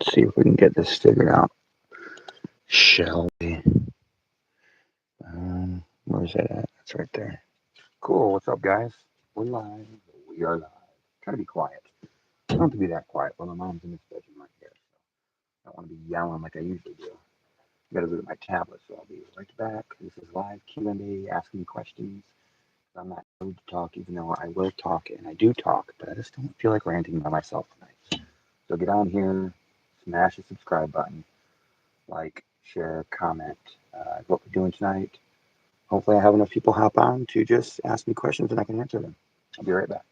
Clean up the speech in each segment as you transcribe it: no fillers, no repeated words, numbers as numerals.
Let's see if we can get this figured out. Shall we? Where's that at? That's right there. Cool. What's up, guys? We're live. We are live. Try to be quiet. I don't have to be that quiet. Well, my mom's in this bedroom right here, so I don't want to be yelling like I usually do. I got to look at my tablet, so I'll be right back. This is live Q&A. Ask me questions. I'm not going to talk, even though I will talk, and I do talk, but I just don't feel like ranting by myself tonight. So get on here, smash the subscribe button, like, share, comment. What we're doing tonight. Hopefully I have enough people hop on to just ask me questions and I can answer them. I'll be right back.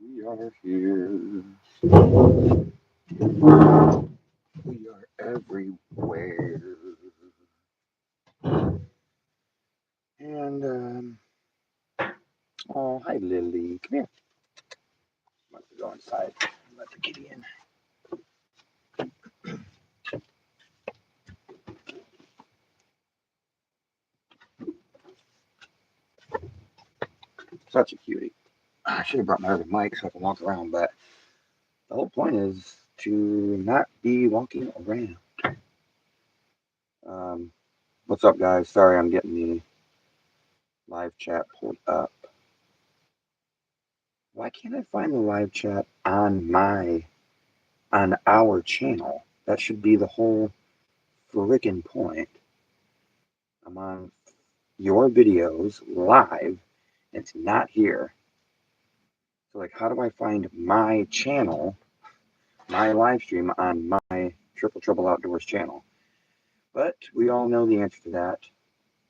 We are here. We are everywhere. And, oh, hi, Lily. Come here. I'm about to go inside and let the kitty in. Such a cutie. I should have brought my other mic so I can walk around, but the whole point is to not be walking around. What's up, guys? Sorry, I'm getting the live chat pulled up. Why can't I find the live chat on our channel? That should be the whole freaking point. I'm on your videos live. It's not here. So, like, how do I find my channel, my live stream on my Triple Trouble Outdoors channel? But we all know the answer to that.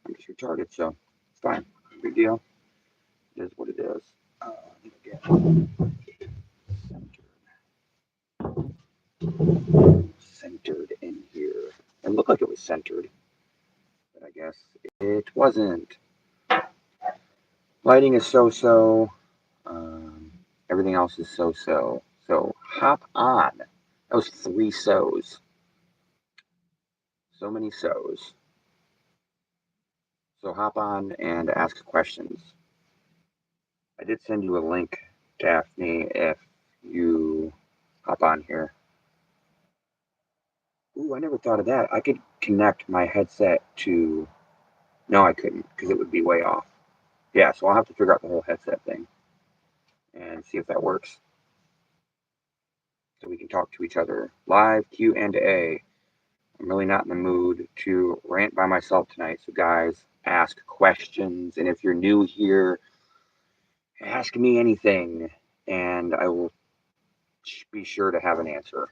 I'm just retarded, so it's fine. Big deal. It is what it is. Centered in here. It looked like it was centered, but I guess it wasn't. Lighting is so-so. Everything else is so-so. So hop on. That was 3 so's. So many so's. So hop on and ask questions. I did send you a link, Daphne, if you hop on here. Ooh, I never thought of that. I could connect my headset to... No, I couldn't, because it would be way off. Yeah, so I'll have to figure out the whole headset thing and see if that works. So we can talk to each other. Live Q&A. I'm really not in the mood to rant by myself tonight. So guys, ask questions. And if you're new here, ask me anything and I will be sure to have an answer.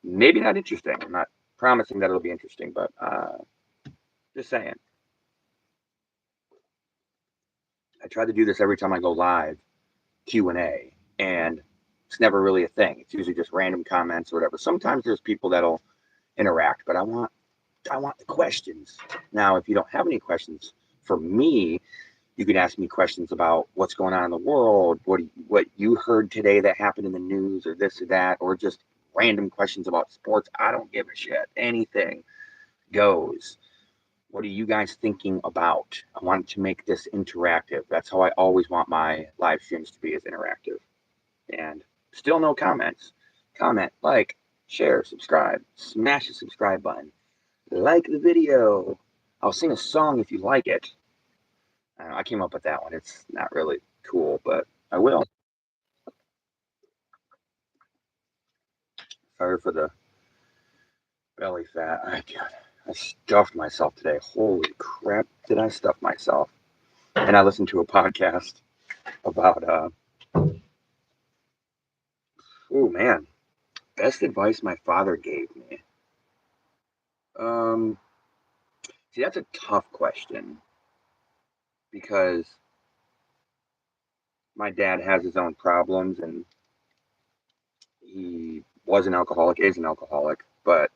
Maybe not interesting. I'm not promising that it'll be interesting, but just saying. I try to do this every time I go live, Q&A, and it's never really a thing. It's usually just random comments or whatever. Sometimes there's people that'll interact, but I want the questions. Now, if you don't have any questions for me, you can ask me questions about what's going on in the world, what you heard today that happened in the news, or this or that, or just random questions about sports. I don't give a shit. Anything goes. What are you guys thinking about? I want to make this interactive. That's how I always want my live streams to be, as interactive. And still no comments. Comment, like, share, subscribe, smash the subscribe button. Like the video. I'll sing a song if you like it. I came up with that one. It's not really cool, but I will. Sorry for the belly fat. I stuffed myself today. Holy crap, did I stuff myself? And I listened to a podcast about, oh man, best advice my father gave me. See, that's a tough question because my dad has his own problems, and he was an alcoholic, is an alcoholic, but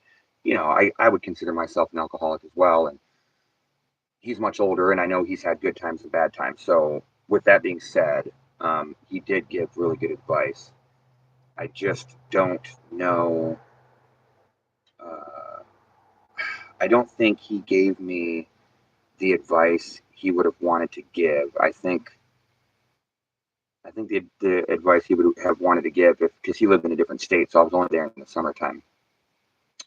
I would consider myself an alcoholic as well. And he's much older, and I know he's had good times and bad times. So, with that being said, he did give really good advice. I just don't know. Uh, I don't think he gave me the advice he would have wanted to give. I think the advice he would have wanted to give, if because he lived in a different state, so I was only there in the summertime.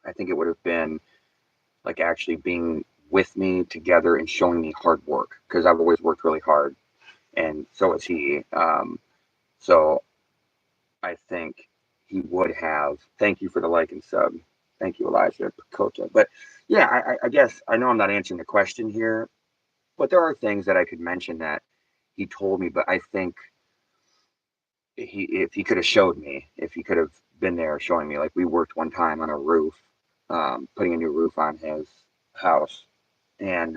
I think it would have been like actually being with me together and showing me hard work, because I've always worked really hard, and so has he. So I think he would have. Thank you for the like and sub. Thank you, Elijah Pakota. But yeah, I guess I know I'm not answering the question here, but there are things that I could mention that he told me. But I think if he could have showed me, if he could have been there showing me, like we worked one time on a roof, putting a new roof on his house, and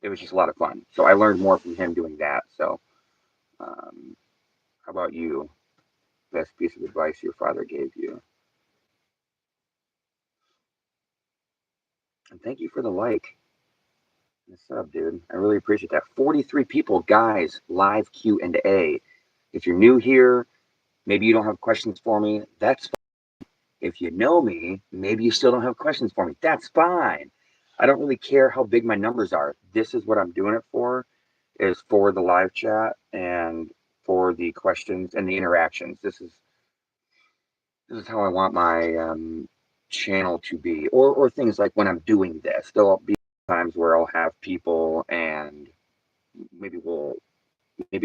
it was just a lot of fun. So I learned more from him doing that. So, how about you? Best piece of advice your father gave you? And thank you for the like. What's up, dude? I really appreciate that. 43 people, guys, live Q&A. If you're new here, maybe you don't have questions for me. That's fine. If you know me, maybe you still don't have questions for me. That's fine. I don't really care how big my numbers are. This is what I'm doing it for, is for the live chat and for the questions and the interactions. This is how I want my channel to be, or things like when I'm doing this. There'll be times where I'll have people, and maybe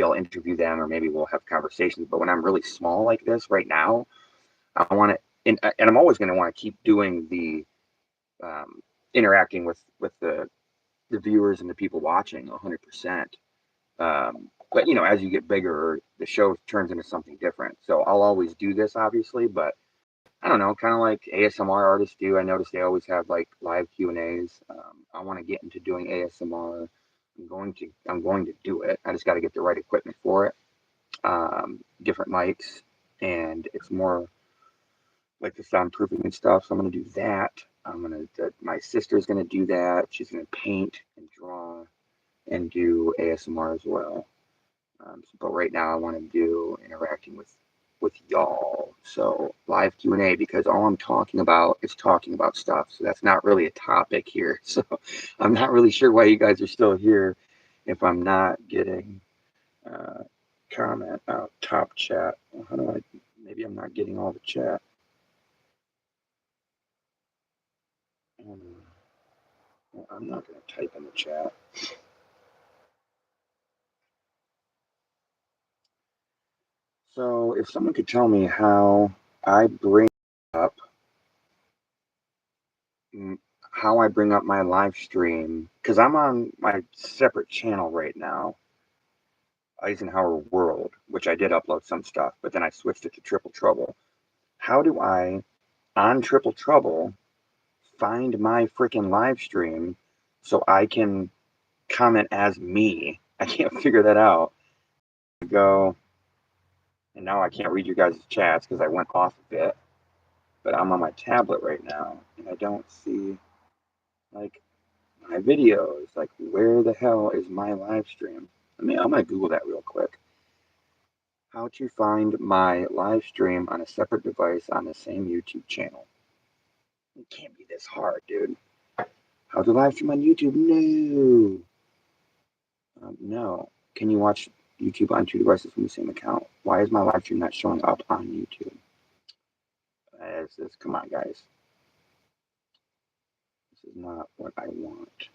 I'll interview them, or maybe we'll have conversations. But when I'm really small like this right now, I want to, and I'm always going to want to keep doing the interacting with the viewers and the people watching 100%. But as you get bigger, the show turns into something different. So I'll always do this, obviously, but I don't know, kind of like ASMR artists do. I notice they always have like live Q&As. I want to get into doing ASMR. I'm going to do it. I just got to get the right equipment for it. Different mics, and it's more like the soundproofing and stuff. So I'm gonna do that. My sister's gonna do that. She's gonna paint and draw and do ASMR as well. But right now I want to do interacting with y'all. So live Q&A, because all I'm talking about is talking about stuff. So that's not really a topic here. So I'm not really sure why you guys are still here if I'm not getting comment out top chat. How do I? Maybe I'm not getting all the chat. Well, I'm not going to type in the chat. So if someone could tell me how I bring up my live stream, because I'm on my separate channel right now, Eisenhower World, which I did upload some stuff, but then I switched it to Triple Trouble. How do I, on Triple Trouble, find my freaking live stream so I can comment as me? I can't figure that out. Go, and now I can't read your guys' chats because I went off a bit, but I'm on my tablet right now, and I don't see, like, my videos. Like, where the hell is my live stream? I'm gonna Google that real quick. How to find my live stream on a separate device on the same YouTube channel. It can't be this hard, dude. How to live stream on YouTube? No. No. Can you watch YouTube on two devices from the same account? Why is my live stream not showing up on YouTube? Come on, guys. This is not what I want.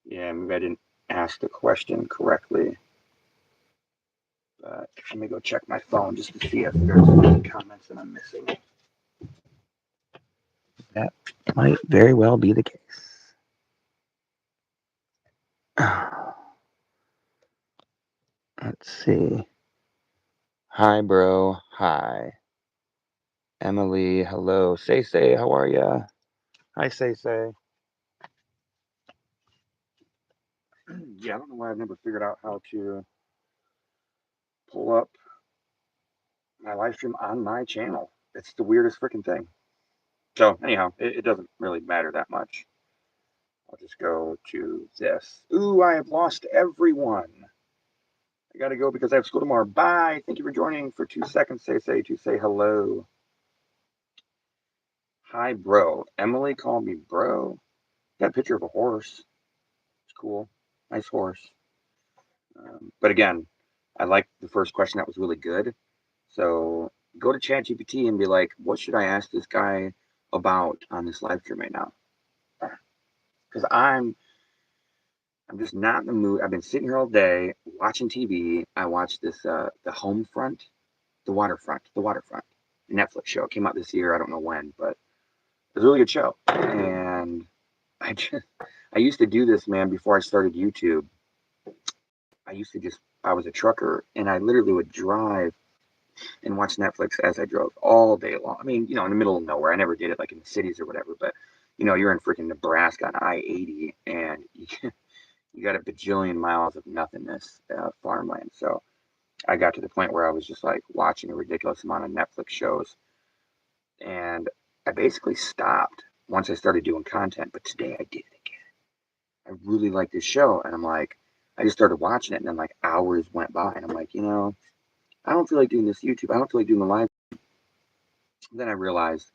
Yeah, maybe I didn't ask the question correctly. But let me go check my phone just to see if there's any comments that I'm missing. That might very well be the case. Let's see. Hi, bro. Hi. Emily, hello. Say, how are ya? Hi, Say. yeah, I don't know why I've never figured out how to pull up my live stream on my channel. It's the weirdest freaking thing. So anyhow, it doesn't really matter that much. I'll just go to this. Ooh, I have lost everyone. I gotta go because I have school tomorrow. Bye. Thank you for joining for 2 seconds. To say hello. Hi, bro. Emily called me bro. Got a picture of a horse. It's cool. Nice horse. But again, I like the first question. That was really good. So go to ChatGPT and be like, what should I ask this guy about on this live stream right now? Because I'm just not in the mood. I've been sitting here all day watching TV. I watched this the Homefront, the Waterfront, Netflix show. It came out this year. I don't know when, but it was a really good show. And I used to do this, man, before I started YouTube. I was a trucker, and I literally would drive and watch Netflix as I drove all day long. I mean, in the middle of nowhere. I never did it like in the cities or whatever, but you're in freaking Nebraska on I-80, and you got a bajillion miles of nothingness, farmland. So I got to the point where I was just like watching a ridiculous amount of Netflix shows, and I basically stopped once I started doing content. But today I did it again. I really like this show, and I'm like, I just started watching it, and then like hours went by, and I'm like, I don't feel like doing this YouTube. I don't feel like doing the live. Then I realized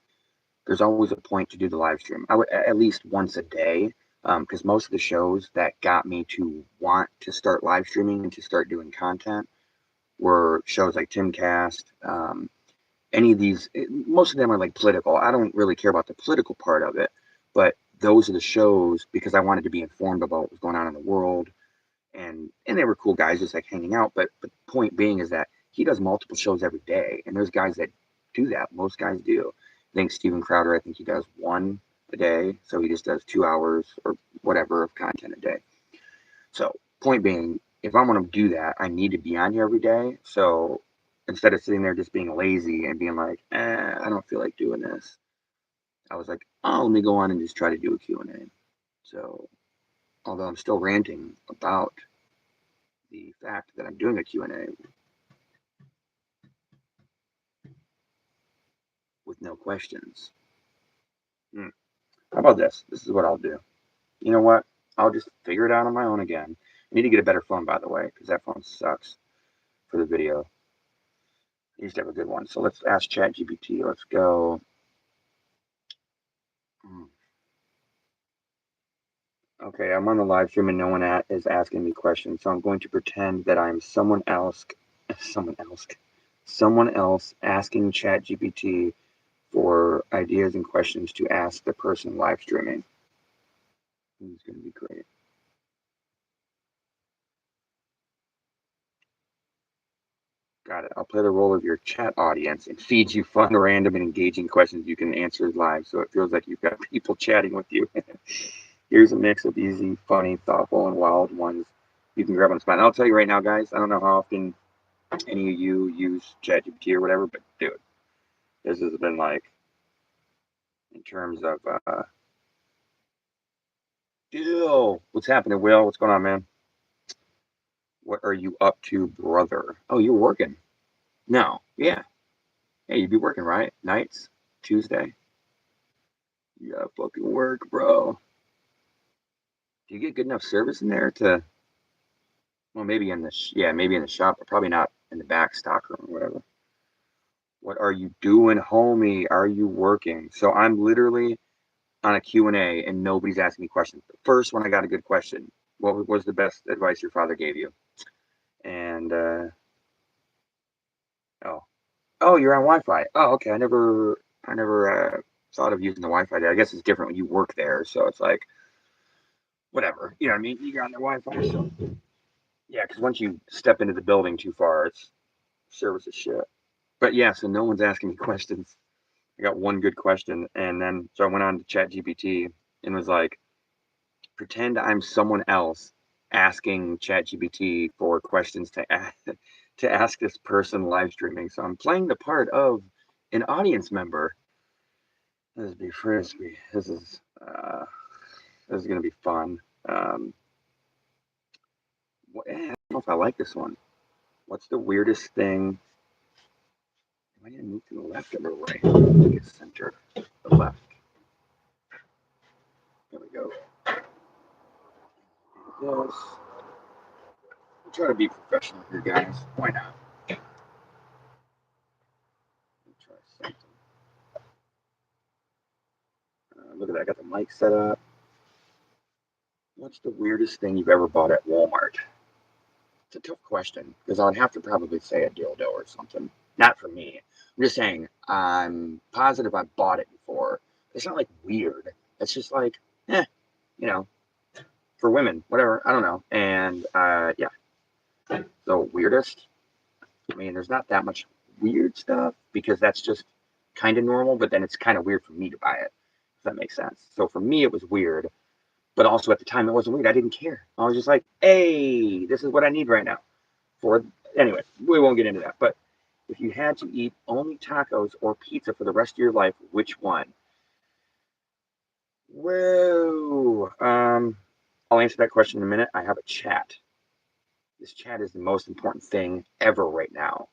there's always a point to do the live stream. I would at least once a day, because most of the shows that got me to want to start live streaming and to start doing content were shows like Timcast. Any of these, most of them are like political. I don't really care about the political part of it, but those are the shows because I wanted to be informed about what was going on in the world, and they were cool guys just like hanging out. But the point being is that he does multiple shows every day, and there's guys that do that. Most guys do. I think Steven Crowder, I think he does one a day, so he just does 2 hours or whatever of content a day. So point being, if I'm going to do that, I need to be on here every day. So instead of sitting there just being lazy and being like, I don't feel like doing this, I was like, oh, let me go on and just try to do a Q&A. So although I'm still ranting about the fact that I'm doing a Q&A with no questions. How about this? This is what I'll do. You know what? I'll just figure it out on my own again. I need to get a better phone, by the way, because that phone sucks for the video. I used to have a good one. So let's ask ChatGPT. Let's go. Okay, I'm on the live stream and no one is asking me questions, so I'm going to pretend that I'm someone else asking ChatGPT for ideas and questions to ask the person live streaming. This is going to be great. Got it. I'll play the role of your chat audience and feed you fun, random, and engaging questions you can answer live, so it feels like you've got people chatting with you. Here's a mix of easy, funny, thoughtful, and wild ones you can grab on the spot. And I'll tell you right now, guys, I don't know how often any of you use ChatGPT or whatever, but dude, this has been like, in terms of, what's happening, Will? What's going on, man? What are you up to, brother? Oh, you're working. No, yeah. Hey, you'd be working, right? Nights, Tuesday. You gotta fucking work, bro. Do you get good enough service in there to? Well, maybe in the shop, but probably not in the back stock room or whatever. What are you doing, homie? Are you working? So I'm literally on a Q&A and nobody's asking me questions. First, when I got a good question, what was the best advice your father gave you? And you're on Wi-Fi. Oh, okay. I never thought of using the Wi-Fi there. I guess it's different when you work there, so it's like whatever. You know what I mean? You got on the Wi-Fi, so yeah. Because once you step into the building too far, it's service is shit. But yeah, so no one's asking me questions. I got one good question, and then so I went on to ChatGPT and was like, pretend I'm someone else asking ChatGPT for questions to ask this person live streaming. So I'm playing the part of an audience member. This is be frisbee. This is gonna be fun. know if I like this one. What's the weirdest thing? Do I need to move to the left or the right to get centered? The left. There we go. Yes. I'll try to be professional here, guys. Why not? Try something. Look at that. I got the mic set up. What's the weirdest thing you've ever bought at Walmart? It's a tough question because I would have to probably say a dildo or something. Not for me. I'm just saying I'm positive I bought it before. It's not like weird. It's just like, you know, for women, whatever. I don't know. And yeah. So weirdest. I mean, there's not that much weird stuff because that's just kind of normal. But then it's kind of weird for me to buy it. If that makes sense. So for me, it was weird. But also at the time, it wasn't weird. I didn't care. I was just like, hey, this is what I need right now. For anyway, we won't get into that. But if you had to eat only tacos or pizza for the rest of your life, which one? Whoa. I'll answer that question in a minute. I have a chat. This chat is the most important thing ever right now.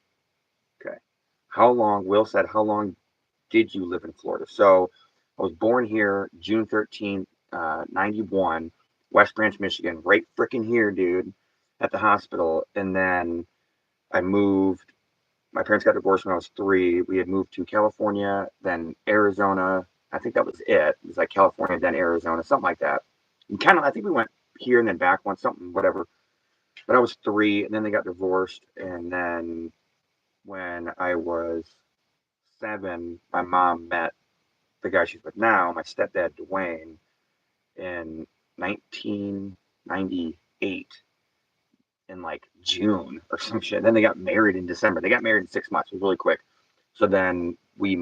Okay. Will said, how long did you live in Florida? So I was born here June 13th, 91, West Branch, Michigan, right freaking here, dude, at the hospital. And then I moved. My parents got divorced when I was 3. We had moved to California, then Arizona. I think that was it. It was like California, then Arizona, something like that. And kind of, I think we went here and then back once, something, whatever. But I was 3, and then they got divorced. And then when I was 7, my mom met the guy she's with now, my stepdad, Dwayne, in 1998 in like June or some shit. Then they got married in December. They got married in 6 months. It was really quick. So then we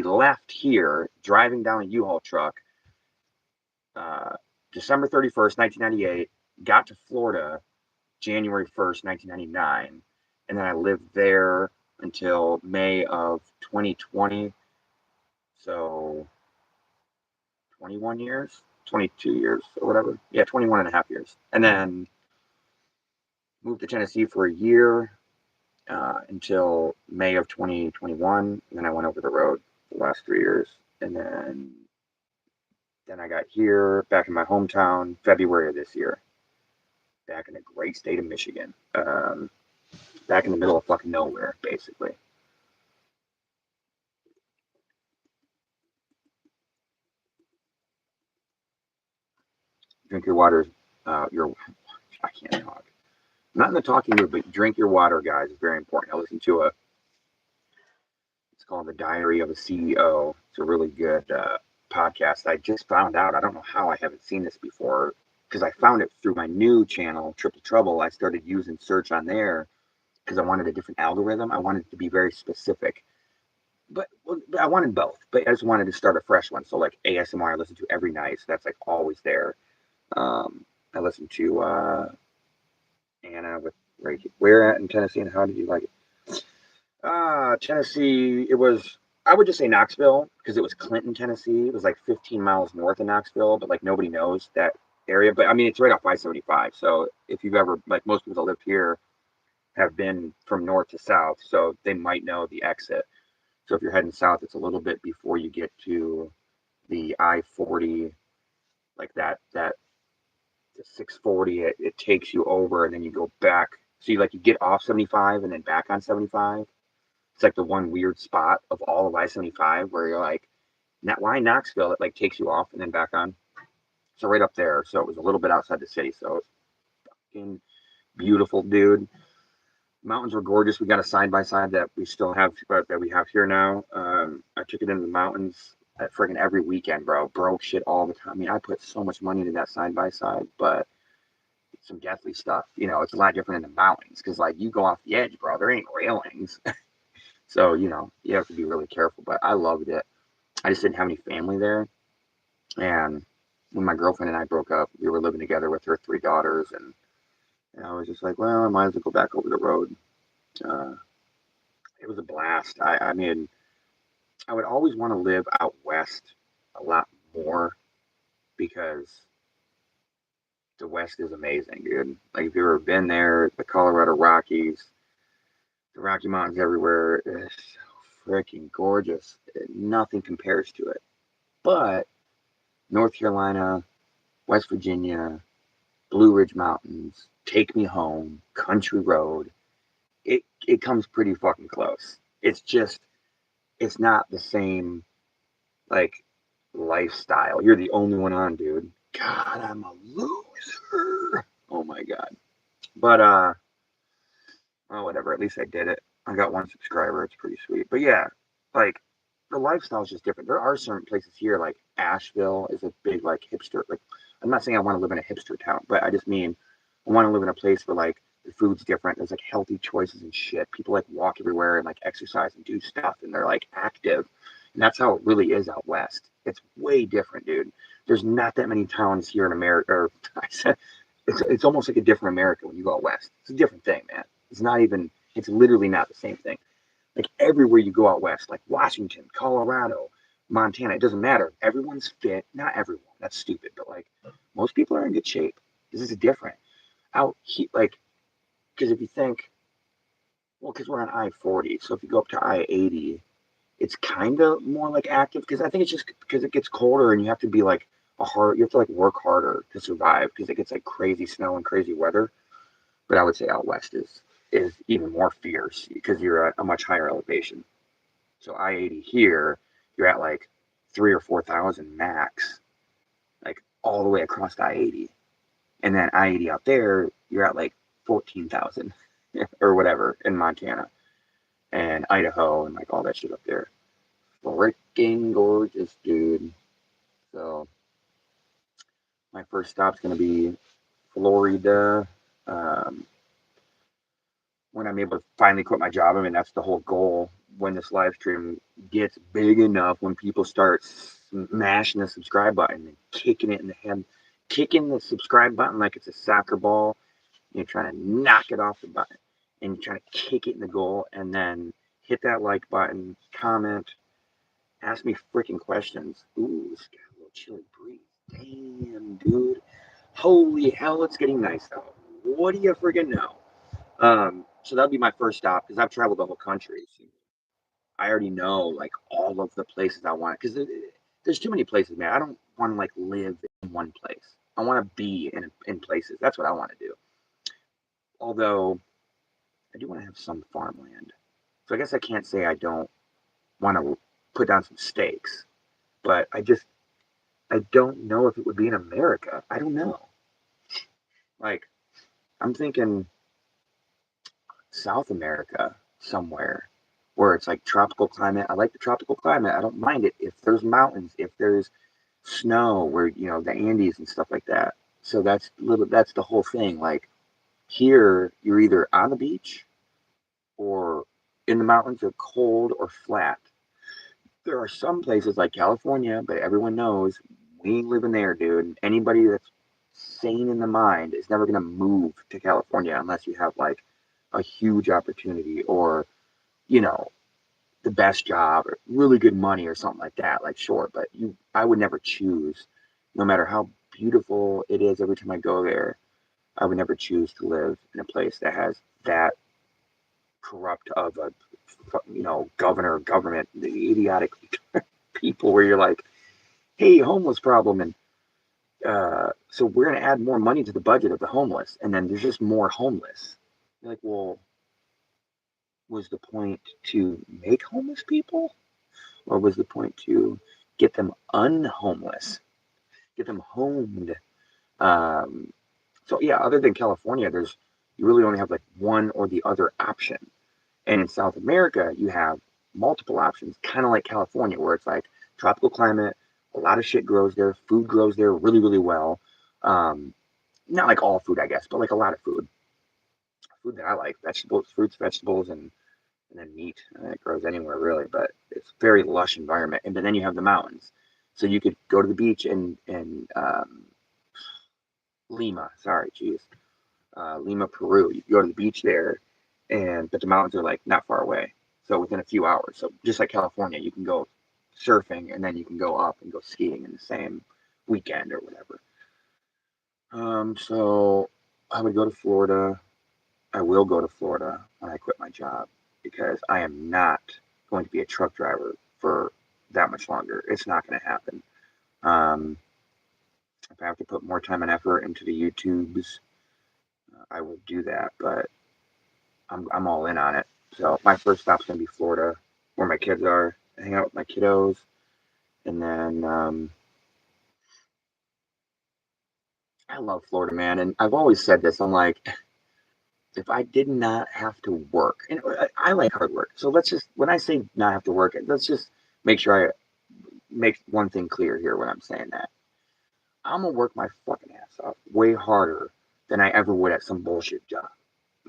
left here, driving down a U-Haul truck, December 31st, 1998, got to Florida January 1st, 1999. And then I lived there until May of 2020. So 21 years, 22 years or whatever. Yeah, 21 and a half years. And then moved to Tennessee for a year until May of 2021. And then I went over the road the last 3 years. And then I got here back in my hometown February of this year. Back in the great state of Michigan. Back in the middle of fucking nowhere, basically. Drink your water. I can't talk. I'm not in the talking mood, but drink your water, guys. It's very important. I listened to it's called The Diary of a CEO. It's a really good podcast. I just found out. I don't know how I haven't seen this before because I found it through my new channel, Triple Trouble. I started using search on there because I wanted a different algorithm. I wanted it to be very specific. But I wanted both. But I just wanted to start a fresh one. So like ASMR, I listen to every night. So that's like always there. I listened to Anna with Reiki. Where at in Tennessee, and how did you like it? Tennessee. I would just say Knoxville because it was Clinton, Tennessee. It was like 15 miles north of Knoxville, but like nobody knows that area. But I mean, it's right off I-75. So if you've ever, like most people that live here have been from north to south, so they might know the exit. So if you're heading south, it's a little bit before you get to the I-40, like that the 640. It takes you over, and then you go back. So you get off 75 and then back on 75. It's like the one weird spot of all of I-75 where you're like, why Knoxville? It like takes you off and then back on. So right up there. So it was a little bit outside the city. So it's fucking beautiful, dude. Mountains were gorgeous. We got a side by side that we still have that we have here now. I took it into the mountains at friggin' every weekend, bro. Broke shit all the time. I mean, I put so much money into that side by side, but some deathly stuff. It's a lot different in the mountains because like you go off the edge, bro. There ain't railings. So, you have to be really careful, but I loved it. I just didn't have any family there. And when my girlfriend and I broke up, we were living together with her 3 daughters. And I was just like, well, I might as well go back over the road. Uh, it was a blast. I mean, I would always want to live out west a lot more because The West is amazing, dude. Like if you've ever been there, the Colorado Rockies, the Rocky Mountains everywhere, is so freaking gorgeous. Nothing compares to it. But North Carolina, West Virginia, Blue Ridge Mountains, Take Me Home, Country Road, it comes pretty fucking close. It's just it's not the same like lifestyle. You're the only one on, dude. God, I'm a loser. Oh my god. But oh whatever. At least I did it. I got one subscriber. It's pretty sweet. But yeah, like the lifestyle is just different. There are certain places here, like Asheville is a big like hipster. Like I'm not saying I want to live in a hipster town, but I just mean I want to live in a place where like the food's different. There's like healthy choices and shit. People like walk everywhere and like exercise and do stuff, and they're like active. And that's how it really is out west. It's way different, dude. There's not that many towns here in America. Or I said it's almost like a different America when you go out west. It's a different thing, man. It's not even. It's literally not the same thing. Like everywhere you go out west, like Washington, Colorado, Montana, it doesn't matter. Everyone's fit. Not everyone. That's stupid, but like most people are in good shape. This is different. Out here, like, because if you think, well, because we're on I-40, so if you go up to I-80, it's kind of more like active. Because I think it's just because it gets colder and you have to be like you have to like work harder to survive because it gets like crazy snow and crazy weather. But I would say out west is even more fierce because you're at a much higher elevation. So I-80 here, you're at like 3 or 4 thousand max, like all the way across I-80, and then I-80 out there, you're at like 14,000 or whatever in Montana and Idaho and like all that shit up there. Freaking gorgeous, dude. So my first stop's gonna be Florida. Um, when I'm able to finally quit my job. I mean, that's the whole goal. When this live stream gets big enough, when people start smashing the subscribe button and kicking it in the head, kicking the subscribe button like it's a soccer ball, you're trying to knock it off the button and you're trying to kick it in the goal, and then hit that like button, comment, ask me freaking questions. Ooh, it's got a little chilly breeze. Damn, dude. Holy hell, it's getting nice out. What do you freaking know? So that'd be my first stop because I've traveled the whole country. So I already know like all of the places I want because there's too many places, man. I don't want to like live in one place. I want to be in places. That's what I want to do. Although I do want to have some farmland. So I guess I can't say I don't want to put down some stakes, but I don't know if it would be in America. I don't know. Like I'm thinking South America somewhere where it's like tropical climate. I like the tropical climate. I don't mind it if there's mountains, if there's snow, where the Andes and stuff like that. So that's the whole thing. Like here, you're either on the beach or in the mountains or cold or flat. There are some places like California, but everyone knows we ain't living there, dude. Anybody that's sane in the mind is never gonna move to California unless you have like a huge opportunity or you know the best job or really good money or something like that. Like sure, but I would never choose, no matter how beautiful it is every time I go there, I would never choose to live in a place that has that corrupt of a governor, government, the idiotic people where you're like, hey, homeless problem, and so we're going to add more money to the budget of the homeless, and then there's just more homeless. You're like, well, was the point to make homeless people, or was the point to get them unhomeless, get them homed? Um, so yeah, other than California, you really only have like one or the other option. And in South America, you have multiple options, kind of like California, where it's like tropical climate, a lot of shit grows there, food grows there really, really well. Um, Not like all food, I guess, but like a lot of food. Food that I like, vegetables, fruits, vegetables, and then meat. It grows anywhere really, but it's a very lush environment. And then you have the mountains, so you could go to the beach in Lima. Sorry, geez, Lima, Peru. You could go to the beach there, but the mountains are like not far away, so within a few hours. So just like California, you can go surfing and then you can go up and go skiing in the same weekend or whatever. So I would go to Florida. I will go to Florida when I quit my job because I am not going to be a truck driver for that much longer. It's not going to happen. Um, if I have to put more time and effort into the YouTubes, I will do that. But I'm all in on it. So my first stop's going to be Florida, where my kids are, hang out with my kiddos, and then I love Florida, man. And I've always said this. I'm like, if I did not have to work, and I like hard work. So let's just, when I say not have to work, let's just make sure I make one thing clear here when I'm saying that. I'm gonna work my fucking ass off way harder than I ever would at some bullshit job.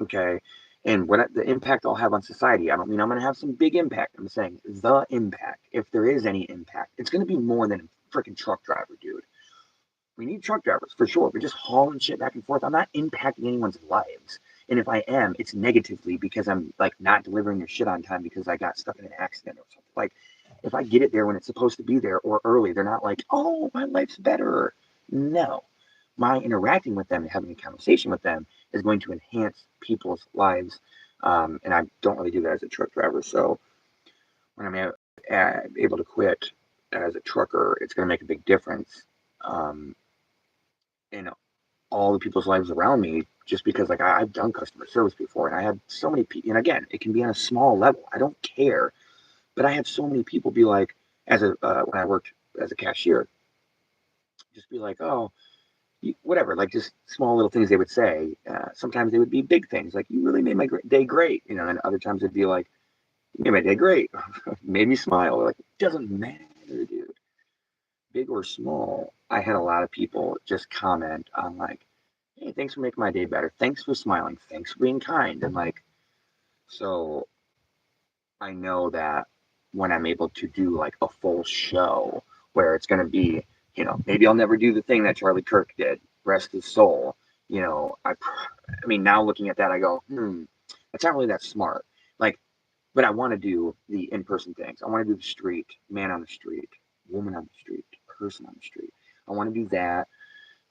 Okay. And what the impact I'll have on society, I don't mean I'm gonna have some big impact. I'm saying the impact, if there is any impact, it's gonna be more than a freaking truck driver, dude. We need truck drivers for sure, but just hauling shit back and forth, I'm not impacting anyone's lives. And if I am, it's negatively because I'm like not delivering your shit on time because I got stuck in an accident or something. Like if I get it there when it's supposed to be there or early, they're not like, oh, my life's better. No. My interacting with them and having a conversation with them is going to enhance people's lives. And I don't really do that as a truck driver. So when I'm able to quit as a trucker, it's going to make a big difference. Um, in all the people's lives around me just because like I've done customer service before and I had so many people, and again it can be on a small level, I don't care, but I had so many people be like, as a when I worked as a cashier, just be like, oh, whatever, like just small little things they would say. Sometimes they would be big things like, you really made my day great, you know, and other times it'd be like, you made my day great. Made me smile. Like, it doesn't matter, dude, big or small. I had a lot of people just comment on like, hey, thanks for making my day better. Thanks for smiling. Thanks for being kind. And like, so I know that when I'm able to do like a full show where it's going to be, you know, maybe I'll never do the thing that Charlie Kirk did, rest his soul. You know, I mean, now looking at that, I go, that's not really that smart. Like, but I want to do the in-person things. I want to do the street, man on the street, woman on the street, person on the street. I want to do that.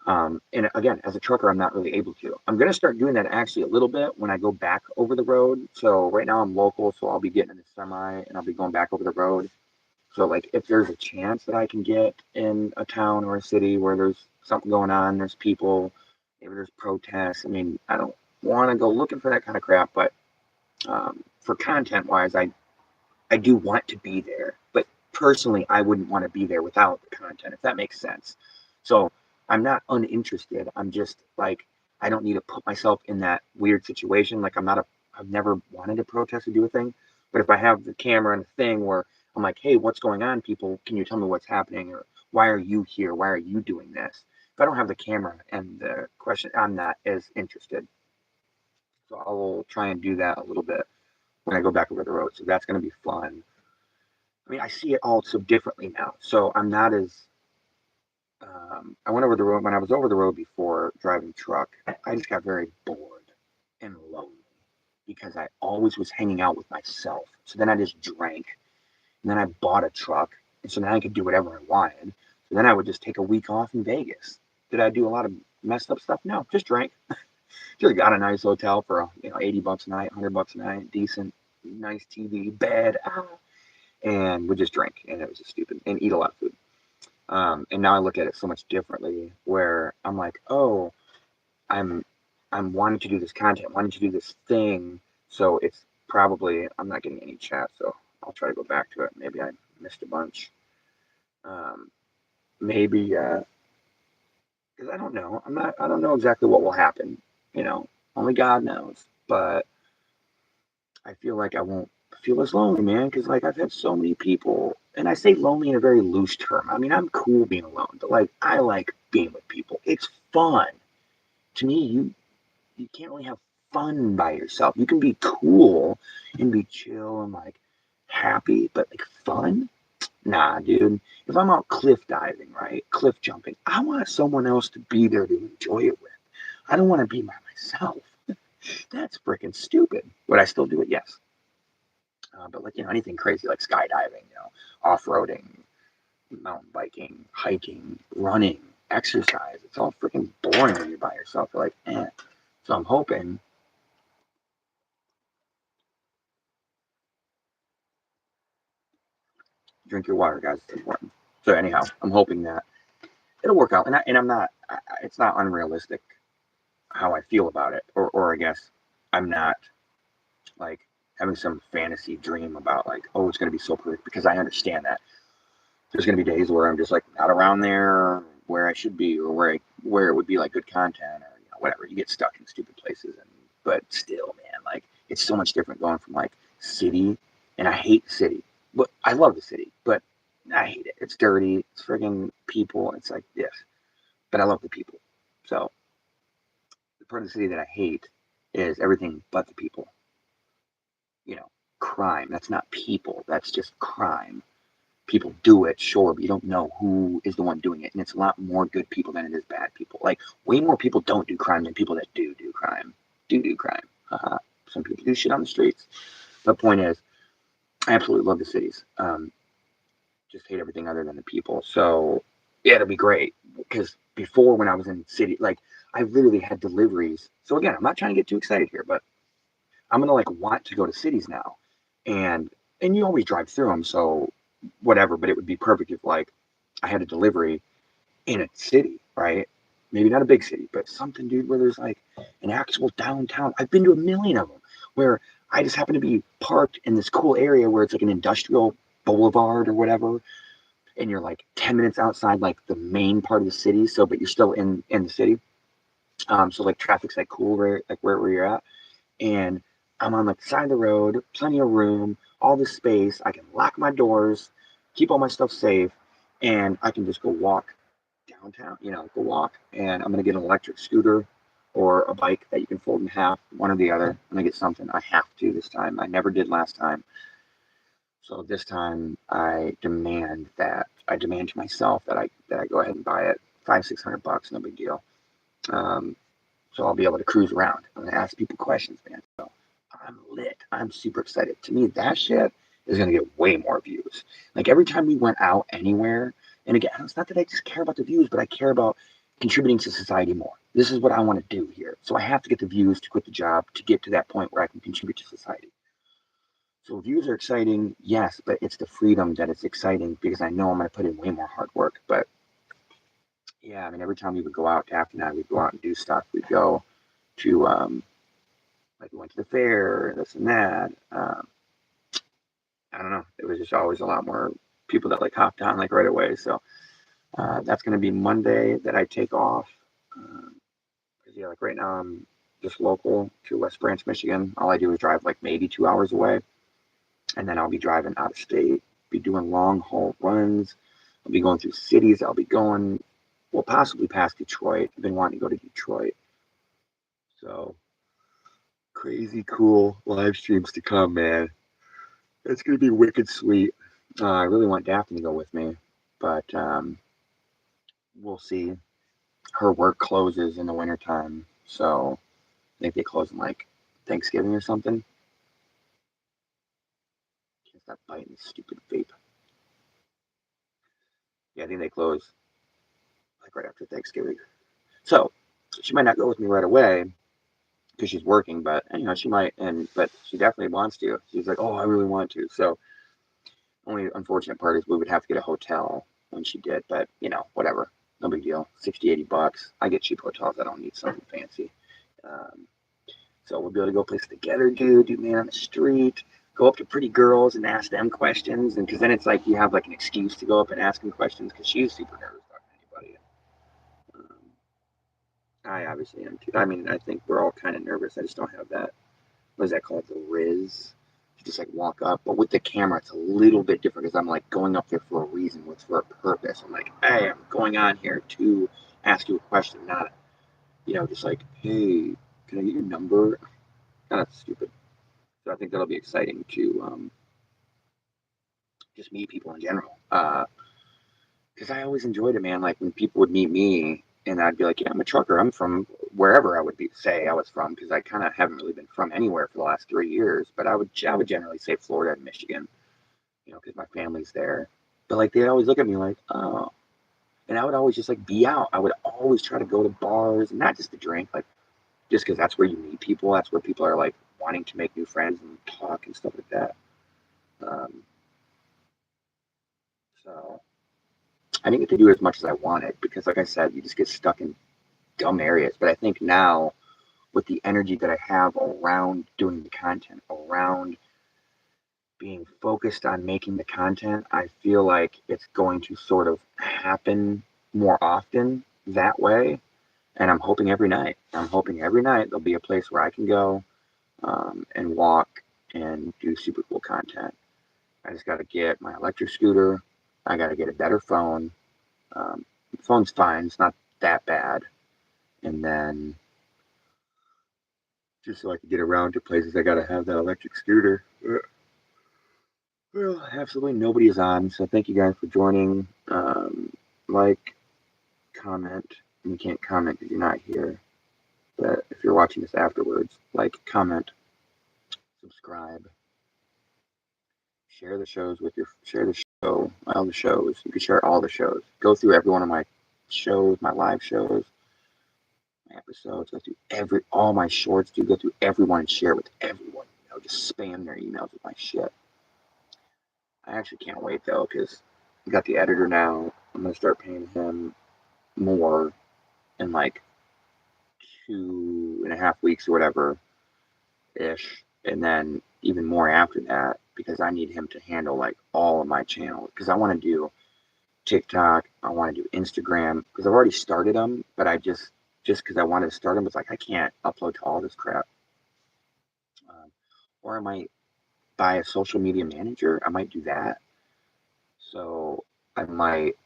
And again, as a trucker, I'm not really able to. I'm going to start doing that actually a little bit when I go back over the road. So right now I'm local, so I'll be getting in the semi and I'll be going back over the road. So like if there's a chance that I can get in a town or a city where there's something going on, there's people, maybe there's protests. I mean, I don't want to go looking for that kind of crap, but for content wise, I do want to be there. But personally, I wouldn't want to be there without the content, if that makes sense. So I'm not uninterested. I'm just like, I don't need to put myself in that weird situation. Like I've never wanted to protest or do a thing. But if I have the camera and a thing where I'm like, hey, what's going on, people? Can you tell me what's happening? Or why are you here? Why are you doing this? If I don't have the camera and the question, I'm not as interested. So I'll try and do that a little bit when I go back over the road. So that's going to be fun. I mean, I see it all so differently now. So I'm not as I went over the road when I was over the road before driving truck. I just got very bored and lonely because I always was hanging out with myself. So then I just drank, and then I bought a truck, and so now I could do whatever I wanted. So then I would just take a week off in Vegas. Did I do a lot of messed up stuff? No, just drank. Just got a nice hotel for $80 a night, $100 a night, decent, nice TV, bed, and would just drink, and it was just stupid, and eat a lot of food. And now I look at it so much differently, where I'm like, oh, I'm I'm wanting to do this content, wanting to do this thing. So it's probably I'm not getting any chat, so I'll try to go back to it. Maybe I missed a bunch. Um, maybe because I don't know. I don't know exactly what will happen. You know, only God knows. But I feel like I won't feel as lonely, man, because like I've had so many people, and I say lonely in a very loose term. I mean, I'm cool being alone, but like I like being with people. It's fun. To me, you can't really have fun by yourself. You can be cool and be chill and like happy, but like fun? Nah, dude. If I'm out cliff diving, right? Cliff jumping, I want someone else to be there to enjoy it with. I don't want to be by myself. That's freaking stupid. Would I still do it? Yes. But like anything crazy like skydiving, off-roading, mountain biking, hiking, running. exercise. It's all freaking boring when you're by yourself. You're like, eh. So I'm hoping. Drink your water, guys. It's important. So anyhow, I'm hoping that it'll work out. And I'm not. It's not unrealistic how I feel about it, or I guess I'm not like having some fantasy dream about like, oh, it's going to be so perfect, because I understand that there's going to be days where I'm just like not around there where I should be, or where it would be like good content, or whatever. You get stuck in stupid places, but still, man, like it's so much different going from like city, and I hate the city, but I love the city, but I hate it. It's dirty. It's friggin' people. It's like this, but I love the people. So the part of the city that I hate is everything but the people. You know, crime. That's not people. That's just crime. People do it, sure, but you don't know who is the one doing it. And it's a lot more good people than it is bad people. Like, way more people don't do crime than people that do crime. Do crime. Some people do shit on the streets. The point is, I absolutely love the cities. Just hate everything other than the people. So, yeah, it'll be great. Because before, when I was in city, like, I literally had deliveries. So, again, I'm not trying to get too excited here, but I'm going to, like, want to go to cities now. And you always drive through them, so whatever, but it would be perfect if like I had a delivery in a city, right? Maybe not a big city, but something, dude, where there's like an actual downtown. I've been to a million of them where I just happen to be parked in this cool area where it's like an industrial boulevard or whatever, and you're like 10 minutes outside like the main part of the city. So, but you're still in the city. So like traffic's like cool where you're at, and I'm on like the side of the road, plenty of room, all this space. I can lock my doors, keep all my stuff safe, and I can just go walk downtown, go walk. And I'm going to get an electric scooter or a bike that you can fold in half, one or the other. I'm going to get something. I have to this time. I never did last time. So this time I demand to myself that I go ahead and buy it. 500-600 bucks, no big deal. Um, so I'll be able to cruise around. I'm going to ask people questions, man. So I'm lit. I'm super excited. To me, that shit is going to get way more views. Like every time we went out anywhere, and again, it's not that I just care about the views, but I care about contributing to society more. This is what I want to do here. So I have to get the views to quit the job to get to that point where I can contribute to society. So views are exciting, yes, but it's the freedom that it's exciting because I know I'm going to put in way more hard work. But yeah, I mean, every time we would go out, Daphne and I would go out and do stuff. We'd go to like we went to the fair, this and that. I don't know. It was just always a lot more people that like hopped on like right away. So that's going to be Monday that I take off. Because yeah, like right now I'm just local to West Branch, Michigan. All I do is drive like maybe 2 hours away, and then I'll be driving out of state, be doing long haul runs. I'll be going through cities. I'll be going, well, possibly past Detroit. I've been wanting to go to Detroit. So crazy cool live streams to come, man. It's gonna be wicked sweet. I really want Daphne to go with me, but we'll see. Her work closes in the wintertime, so I think they close in like Thanksgiving or something. Can't stop biting this stupid vape. Yeah, I think they close like right after Thanksgiving. So she might not go with me right away because she's working, but she might, but she definitely wants to. She's like, oh, I really want to. So only unfortunate part is we would have to get a hotel when she did, but whatever. No big deal. 60, 80 bucks. I get cheap hotels. I don't need something fancy. Um, so we'll be able to go places together, dude. Do man on the street. Go up to pretty girls and ask them questions. And because then it's like you have like an excuse to go up and ask them questions because she's super nervous talking to anybody. Um, I obviously am too. I mean, I think we're all kind of nervous. I just don't have that. What is that called? The Riz. To just like walk up, but with the camera, it's a little bit different because I'm like going up there for a reason, what's for a purpose. I'm like, hey, I'm going on here to ask you a question, not just like, hey, can I get your number? Kind of stupid. So I think that'll be exciting to just meet people in general. Because I always enjoyed it, man. Like when people would meet me, and I'd be like, yeah, I'm a trucker. I'm from wherever I would say I was from, because I kind of haven't really been from anywhere for the last 3 years. But I would generally say Florida and Michigan, because my family's there. But like they always look at me like, oh, And I would always just like be out. I would always try to go to bars, and not just to drink, like just because that's where you meet people. That's where people are like wanting to make new friends and talk and stuff like that. Um, so I didn't get to do as much as I wanted because, like I said, you just get stuck in dumb areas. But I think now, with the energy that I have around doing the content, around being focused on making the content, I feel like it's going to sort of happen more often that way. And I'm hoping every night. I'm hoping every night there'll be a place where I can go and walk and do super cool content. I just got to get my electric scooter. I got to get a better phone. The phone's fine. It's not that bad. And then just so I can get around to places, I got to have that electric scooter. Well, absolutely nobody is on. So thank you guys for joining. Like, comment. You can't comment because you're not here. But if you're watching this afterwards, like, comment, subscribe, share the shows with your share the show, all the shows. You can share all the shows. Go through every one of my shows, my live shows, my episodes. Go through all my shorts. Do go through everyone and share it with everyone. Just spam their emails with my shit. I actually can't wait though, because I got the editor now. I'm gonna start paying him more in like 2.5 weeks or whatever ish, and then even more after that because I need him to handle like all of my channels because I want to do TikTok, I want to do Instagram because I've already started them, but I just because I wanted to start them, it's like I can't upload to all this crap. Or I might buy a social media manager. I might do that. So I might.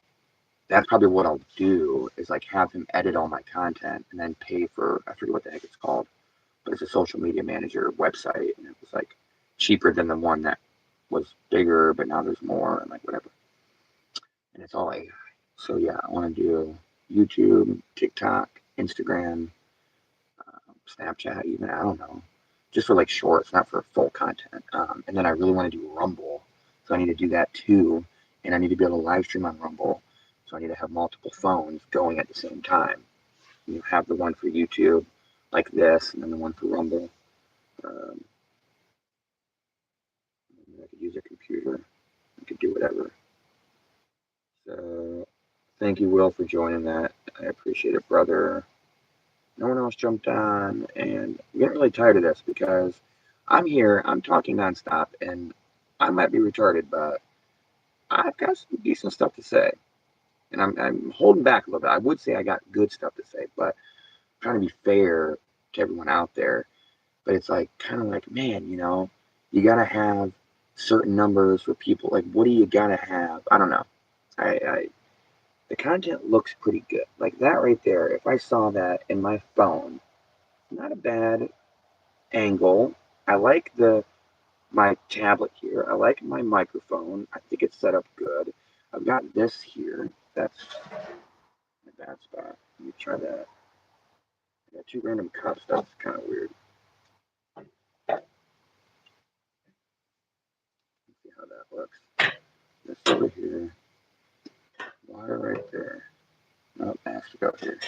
That's probably what I'll do is like have him edit all my content and then pay for I forget what the heck it's called, but it's a social media manager website, and it was like cheaper than the one that was bigger, but now there's more and like whatever. And it's all AI. So yeah, I want to do YouTube, TikTok, Instagram, Snapchat, even I don't know, just for like shorts, not for full content. And then I really want to do Rumble, so I need to do that too, and I need to be able to live stream on Rumble. So I need to have multiple phones going at the same time. You have the one for YouTube, like this, and then the one for Rumble. Um, I could use a computer. I could do whatever. So thank you, Will, for joining that. I appreciate it, brother. No one else jumped on, and I'm getting really tired of this because I'm here, I'm talking nonstop, and I might be retarded, but I've got some decent stuff to say, and I'm holding back a little bit. I would say I got good stuff to say, but I'm trying to be fair to everyone out there. But it's like kind of like, man, you gotta have certain numbers for people. Like, what do you gotta have? I don't know. I the content looks pretty good. Like that right there. If I saw that in my phone, not a bad angle. I like the my tablet here. I like my microphone. I think it's set up good. I've got this here. That's a bad spot. Let me try that. I got two random cups. That's kind of weird. Let's see how that looks. This over here. Water right there. Oh, plastic out here.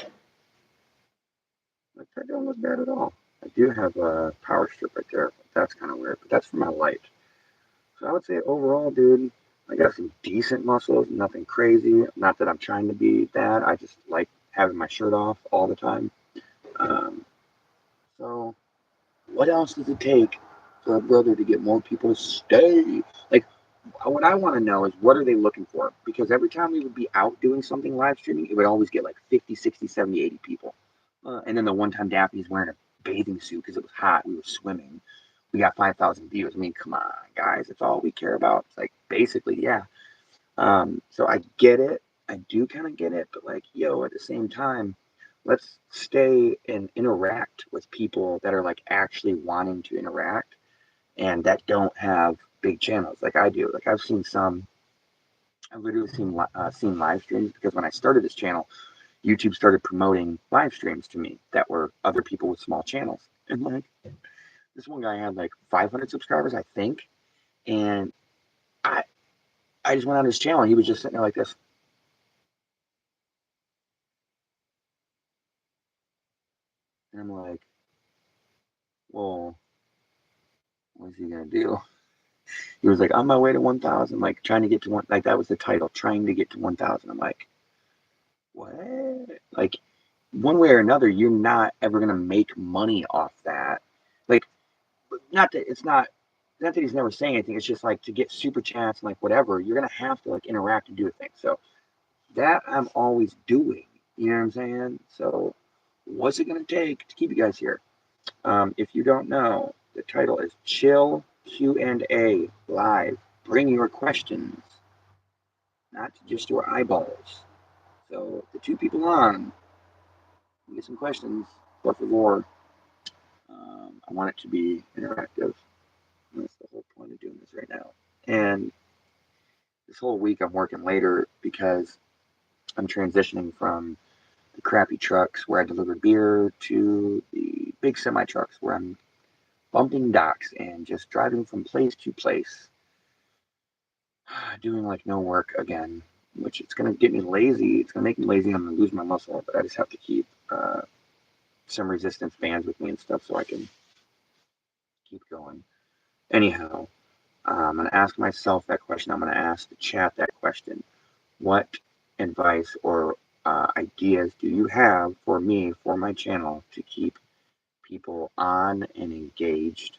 Like that don't look bad at all. I do have a power strip right there. That's kind of weird, but that's for my light. So I would say overall, dude, I got some decent muscles, nothing crazy. Not that I'm trying to be that. I just like having my shirt off all the time. Um, so what else does it take for a brother to get more people to stay? Like, what I want to know is what are they looking for? Because every time we would be out doing something live streaming, it would always get like 50, 60, 70, 80 people. And then the one time Daphne's wearing a bathing suit because it was hot. We were swimming. We got 5,000 views. I mean, come on, guys. That's all we care about. It's like, basically, yeah. So I get it. I do kind of get it. But, like, at the same time, let's stay and interact with people that are, like, actually wanting to interact and that don't have big channels like I do. Like, I've literally seen live streams because when I started this channel, YouTube started promoting live streams to me that were other people with small channels. And like this one guy had like 500 subscribers, I think. And I I just went on his channel and he was just sitting there like this. And I'm like, well, what's he gonna do? He was like, on my way to 1,000, like trying to get to one, like that was the title, trying to get to 1,000. I'm like, what? Like, one way or another, you're not ever gonna make money off that. Like, not that it's not that he's never saying anything. It's just like to get super chats and like whatever, you're gonna have to like interact and do a thing. So that I'm always doing. You know what I'm saying? So what's it gonna take to keep you guys here? If you don't know, the title is Chill Q&A Live. Bring your questions, not just your eyeballs. So the two people on, get some questions. Por favor. I want it to be interactive. That's the whole point of doing this right now. And this whole week I'm working later because I'm transitioning from the crappy trucks where I deliver beer to the big semi trucks where I'm bumping docks and just driving from place to place, doing like no work again, which it's gonna get me lazy. It's gonna make me lazy. I'm gonna lose my muscle, but I just have to keep some resistance bands with me and stuff so I can keep going. Anyhow, I'm gonna ask myself that question. I'm gonna ask the chat that question. What advice or ideas do you have for me, for my channel, to keep people on and engaged?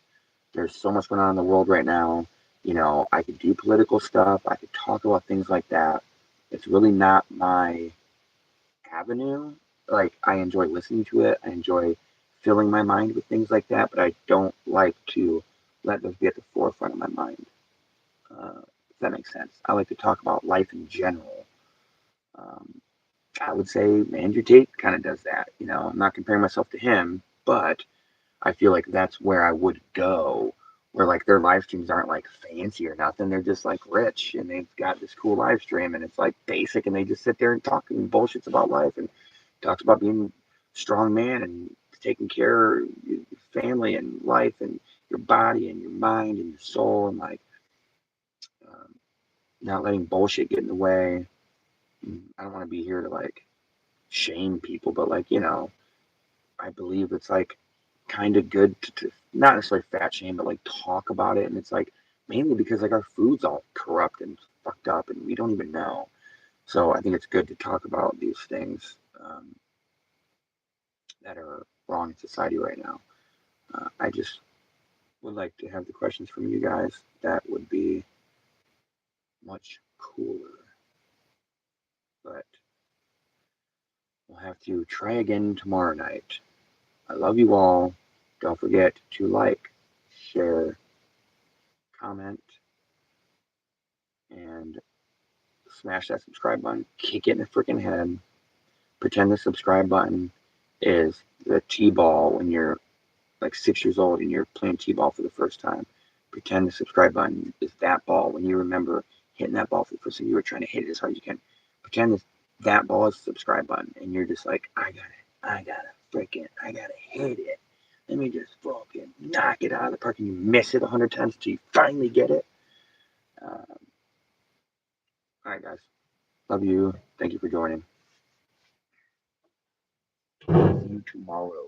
There's so much going on in the world right now. You know, I could do political stuff, I could talk about things like that. It's really not my avenue. Like, I enjoy listening to it, I enjoy filling my mind with things like that, but I don't like to let those be at the forefront of my mind. If that makes sense. I like to talk about life in general. Um, I would say Andrew Tate kind of does that. You know, I'm not comparing myself to him, but I feel like that's where I would go, where like their live streams aren't like fancy or nothing. They're just like rich and they've got this cool live stream and it's like basic and they just sit there and talk and bullshits about life and talks about being a strong man and taking care of your family and life and your body and your mind and your soul and like um, not letting bullshit get in the way. I don't want to be here to like shame people, but like, you know, I believe it's like kind of good to not necessarily fat shame, but like talk about it. And it's like mainly because like our food's all corrupt and fucked up and we don't even know. So I think it's good to talk about these things that are wrong in society right now. I just would like to have the questions from you guys. That would be much cooler. But we'll have to try again tomorrow night. I love you all. Don't forget to like, share, comment, and smash that subscribe button. Kick it in the freaking head. Pretend the subscribe button is the T-ball when you're like 6 years old and you're playing T-ball for the first time. Pretend the subscribe button is that ball when you remember hitting that ball for the first time. You were trying to hit it as hard as you can. Pretend that ball is the subscribe button and you're just like, I gotta hit it. Let me just fucking knock it out of the park, and you miss it 100 times until you finally get it. All right, guys. Love you. Thank you for joining. See you tomorrow.